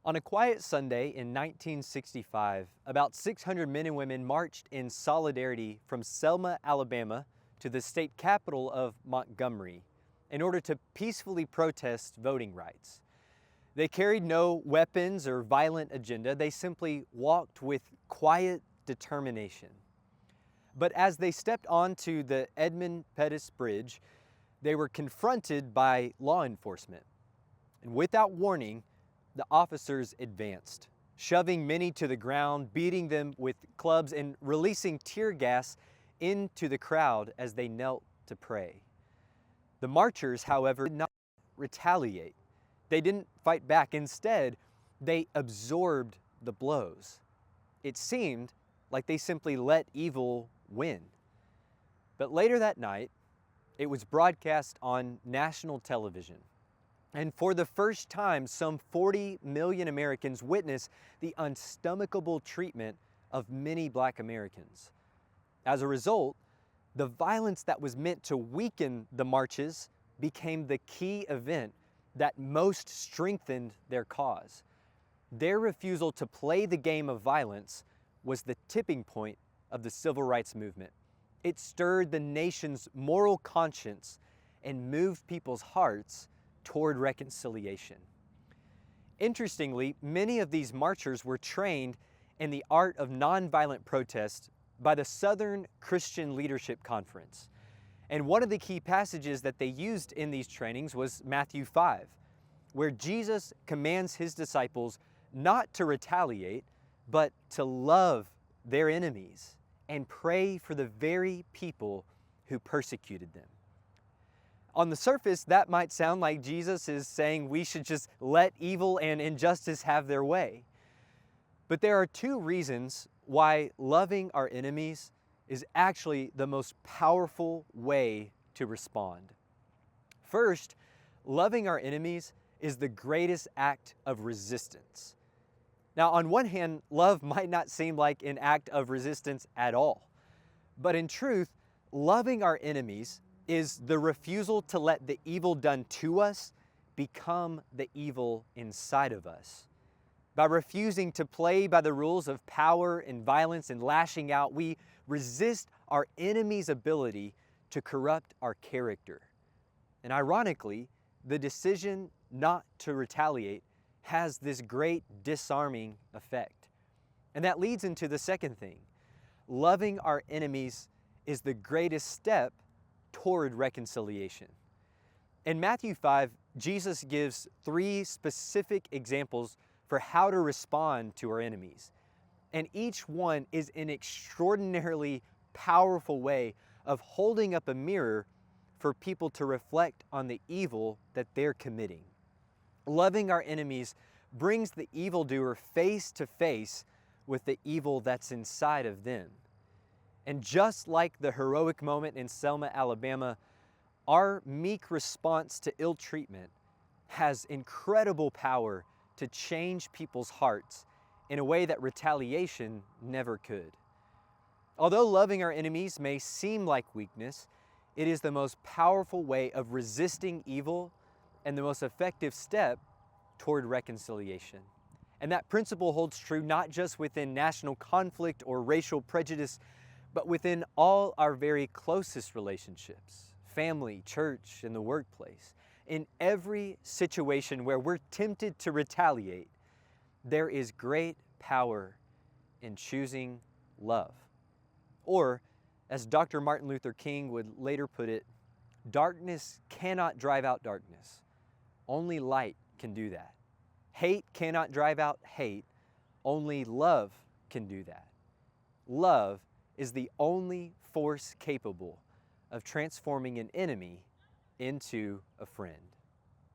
On a quiet Sunday in 1965, about 600 men and women marched in solidarity from Selma, Alabama to the state capital of Montgomery in order to peacefully protest voting rights. They carried no weapons or violent agenda. They simply walked with quiet determination. But as they stepped onto the Edmund Pettus Bridge, they were confronted by law enforcement. And without warning, the officers advanced, shoving many to the ground, beating them with clubs, and releasing tear gas into the crowd as they knelt to pray. The marchers, however, did not retaliate. They didn't fight back. Instead, they absorbed the blows. It seemed like they simply let evil win. But later that night, it was broadcast on national television. And for the first time, some 40 million Americans witnessed the unstomachable treatment of many Black Americans. As a result, the violence that was meant to weaken the marches became the key event that most strengthened their cause. Their refusal to play the game of violence was the tipping point of the civil rights movement. It stirred the nation's moral conscience and moved people's hearts toward reconciliation. Interestingly, many of these marchers were trained in the art of nonviolent protest by the Southern Christian Leadership Conference. And one of the key passages that they used in these trainings was Matthew 5, where Jesus commands his disciples not to retaliate, but to love their enemies and pray for the very people who persecuted them. On the surface, that might sound like Jesus is saying we should just let evil and injustice have their way. But there are two reasons why loving our enemies is actually the most powerful way to respond. First, loving our enemies is the greatest act of resistance. Now, on one hand, love might not seem like an act of resistance at all. But in truth, loving our enemies is the refusal to let the evil done to us become the evil inside of us. By refusing to play by the rules of power and violence and lashing out, we resist our enemy's ability to corrupt our character. And ironically, the decision not to retaliate has this great disarming effect. And that leads into the second thing. Loving our enemies is the greatest step toward reconciliation. In Matthew 5, Jesus gives three specific examples for how to respond to our enemies. And each one is an extraordinarily powerful way of holding up a mirror for people to reflect on the evil that they're committing. Loving our enemies brings the evildoer face to face with the evil that's inside of them. And just like the heroic moment in Selma, Alabama, our meek response to ill treatment has incredible power to change people's hearts in a way that retaliation never could. Although loving our enemies may seem like weakness, it is the most powerful way of resisting evil and the most effective step toward reconciliation. And that principle holds true not just within national conflict or racial prejudice, but within all our very closest relationships, family, church, and the workplace. In every situation where we're tempted to retaliate, there is great power in choosing love. Or, as Dr. Martin Luther King would later put it, darkness cannot drive out darkness. Only light can do that. Hate cannot drive out hate. Only love can do that. Love is the only force capable of transforming an enemy into a friend.